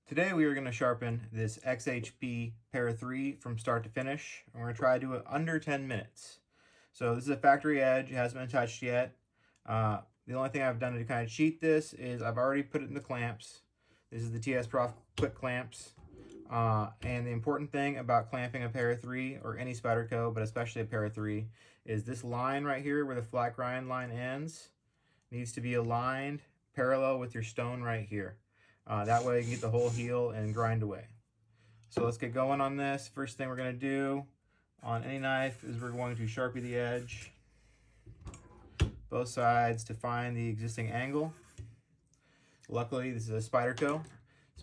Today we are going to sharpen this XHP Para 3 from start to finish. And we're going to try to do it under 10 minutes. So this is a factory edge. It hasn't been touched yet. The only thing I've done to kind of cheat this is I've already put it in the clamps. This is the TSProf quick clamps. And the important thing about clamping a Para 3 or any Spyderco, but especially a Para 3, is this line right here where the flat grind line ends needs to be aligned parallel with your stone right here. That way you can get the whole heel and grind away. So let's get going on this. First thing we're going to do on any knife is we're going to sharpie the edge, both sides, to find the existing angle. Luckily, this is a Spyderco.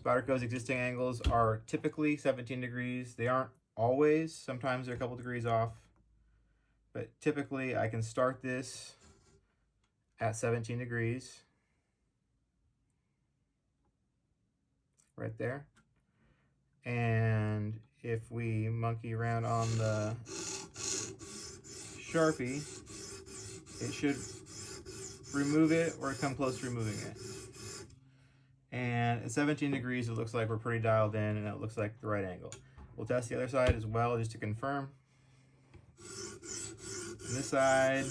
Spyderco's existing angles are typically 17 degrees. They aren't always. Sometimes they're a couple degrees off. But typically, I can start this at 17 degrees. Right there. And if we monkey around on the Sharpie, it should remove it or come close to removing it. And at 17 degrees, it looks like we're pretty dialed in and it looks like the right angle. We'll test the other side as well just to confirm. And this side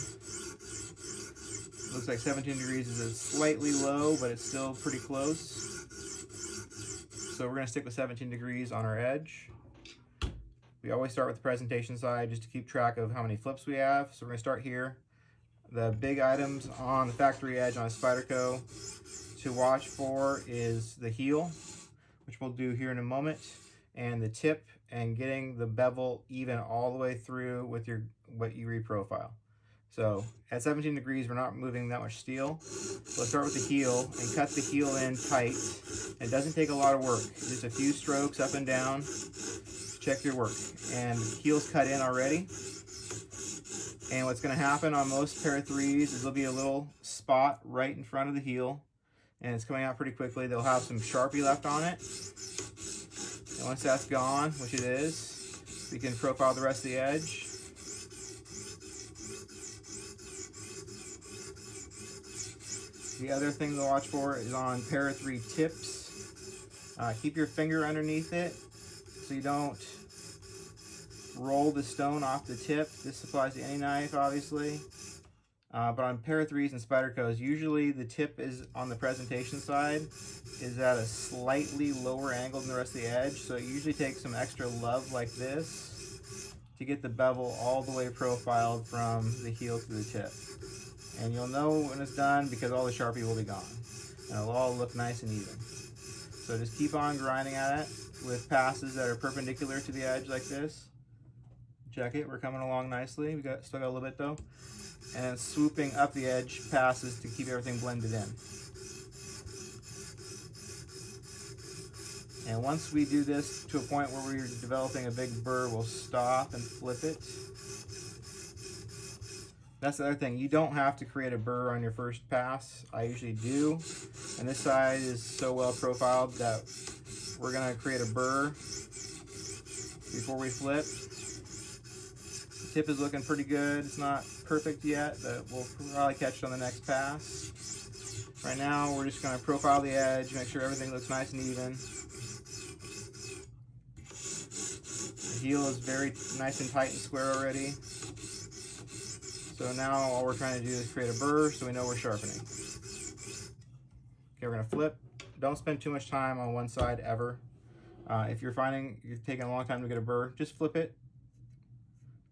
looks like 17 degrees is slightly low, but it's still pretty close. So we're going to stick with 17 degrees on our edge. We always start with the presentation side just to keep track of how many flips we have. So we're going to start here. The big items on the factory edge on a Spyderco to watch for is the heel, which we'll do here in a moment, and the tip, and getting the bevel even all the way through with your what you reprofile. So at 17 degrees, we're not removing that much steel. So let's start with the heel and cut the heel in tight. It doesn't take a lot of work, just a few strokes up and down. Check your work. And the heel's cut in already. And what's going to happen on most Para 3s is there'll be a little spot right in front of the heel, and it's coming out pretty quickly. They'll have some Sharpie left on it. And once that's gone, which it is, we can profile the rest of the edge. The other thing to watch for is on Para 3 tips. Keep your finger underneath it so you don't roll the stone off the tip. This applies to any knife, obviously. But on Para 3s and Spydercos, usually the tip is on the presentation side is at a slightly lower angle than the rest of the edge. So it usually takes some extra love like this to get the bevel all the way profiled from the heel to the tip. And you'll know when it's done because all the Sharpie will be gone. And it'll all look nice and even. So just keep on grinding at it with passes that are perpendicular to the edge like this. Check it, we're coming along nicely. We still got a little bit though. And then swooping up the edge passes to keep everything blended in. And once we do this to a point where we're developing a big burr, we'll stop and flip it. That's the other thing. You don't have to create a burr on your first pass. I usually do. And this side is so well profiled that we're going to create a burr before we flip. The tip is looking pretty good. It's not perfect yet, but we'll probably catch it on the next pass. Right now, we're just going to profile the edge, make sure everything looks nice and even. The heel is very nice and tight and square already. So now all we're trying to do is create a burr so we know we're sharpening. Okay, we're going to flip. Don't spend too much time on one side ever. If you're finding you're taking a long time to get a burr, just flip it.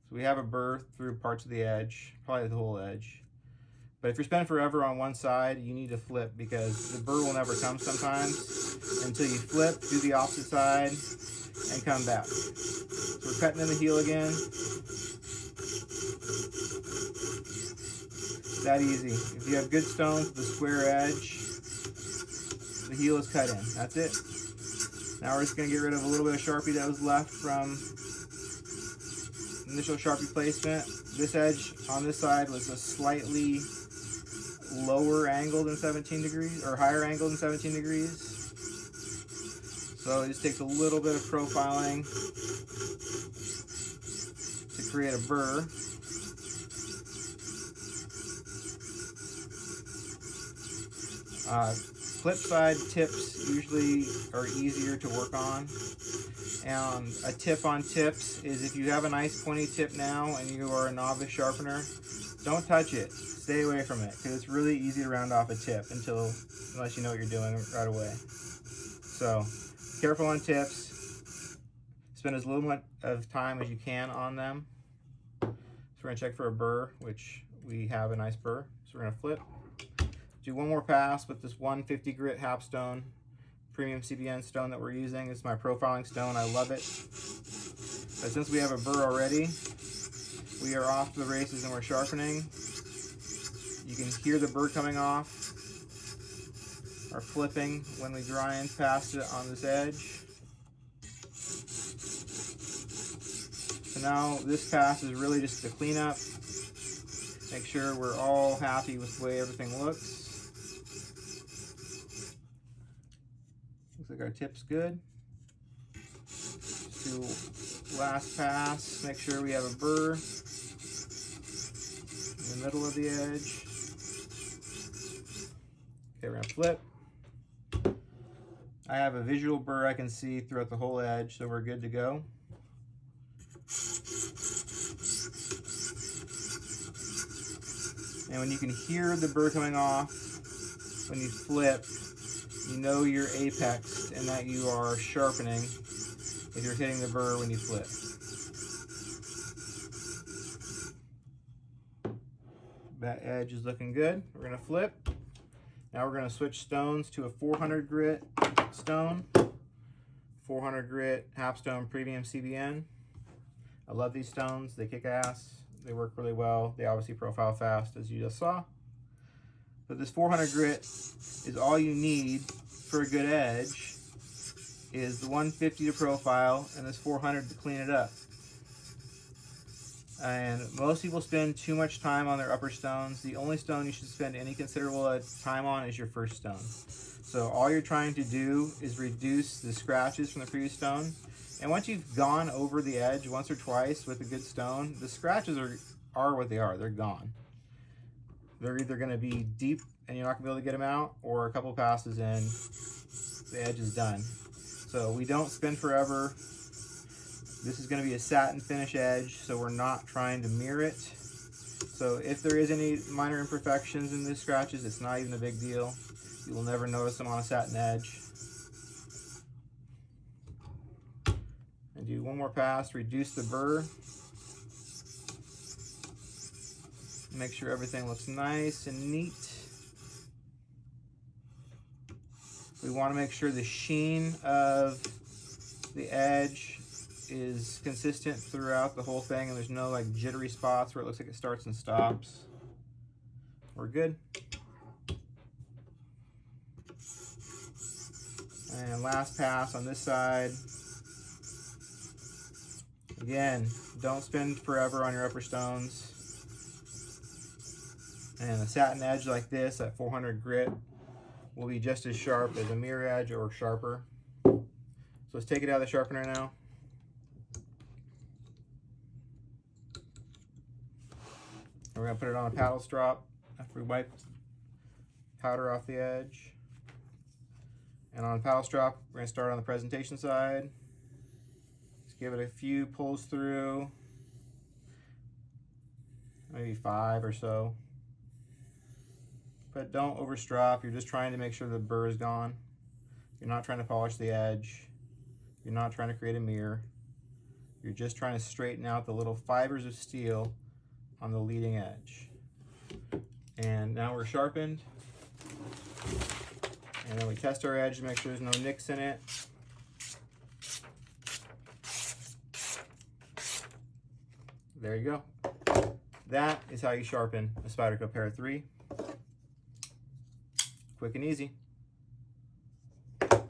So we have a burr through parts of the edge, probably the whole edge. But if you're spending forever on one side, you need to flip because the burr will never come sometimes until you flip, do the opposite side, and come back. So we're cutting in the heel again. That easy. If you have good stones with a square edge, the heel is cut in. That's it. Now we're just going to get rid of a little bit of Sharpie that was left from initial Sharpie placement. This edge on this side was a slightly lower angle than 17 degrees, or higher angle than 17 degrees. So it just takes a little bit of profiling to create a burr. flip side tips usually are easier to work on. And a tip on tips is if you have a nice pointy tip now and you are a novice sharpener, don't touch it. Stay away from it because it's really easy to round off a tip unless you know what you're doing right away. So careful on tips. Spend as little of time as you can on them. So we're going to check for a burr, which we have a nice burr. So we're going to flip. Do one more pass with this 150 grit half-stone premium CBN stone that we're using. It's my profiling stone. I love it. But since we have a burr already, we are off to the races and we're sharpening. You can hear the burr coming off or flipping when we grind past it on this edge. So now this pass is really just the cleanup. Make sure we're all happy with the way everything looks. Looks like our tip's good. Just do last pass. Make sure we have a burr in the middle of the edge. Okay, we're gonna flip. I have a visual burr I can see throughout the whole edge, so we're good to go. And when you can hear the burr coming off, when you flip, you know you're apexed and that you are sharpening if you're hitting the burr when you flip. That edge is looking good. We're going to flip. Now we're going to switch stones to a 400 grit stone. 400 grit half-stone premium CBN. I love these stones. They kick ass. They work really well. They obviously profile fast, as you just saw. But this 400 grit is all you need for a good edge, is the 150 to profile and this 400 to clean it up. And most people spend too much time on their upper stones. The only stone you should spend any considerable time on is your first stone. So all you're trying to do is reduce the scratches from the previous stone. And once you've gone over the edge once or twice with a good stone, the scratches are what they are. They're gone. They're either going to be deep and you're not going to be able to get them out, or a couple passes in, the edge is done. So we don't spin forever. This is going to be a satin finish edge, so we're not trying to mirror it. So if there is any minor imperfections in the scratches, it's not even a big deal. You will never notice them on a satin edge. And do one more pass, reduce the burr. Make sure everything looks nice and neat. We want to make sure the sheen of the edge is consistent throughout the whole thing and there's no like jittery spots where it looks like it starts and stops. We're good. And last pass on this side. Again, don't spin forever on your upper stones. And a satin edge like this at 400 grit will be just as sharp as a mirror edge or sharper. So let's take it out of the sharpener now. We're going to put it on a paddle strop after we wipe powder off the edge. And on a paddle strop, we're going to start on the presentation side. Just give it a few pulls through, maybe 5 or so. But don't overstrop. You're just trying to make sure the burr is gone. You're not trying to polish the edge. You're not trying to create a mirror. You're just trying to straighten out the little fibers of steel on the leading edge. And now we're sharpened. And then we test our edge to make sure there's no nicks in it. There you go. That is how you sharpen a Spyderco Para 3. Quick and easy.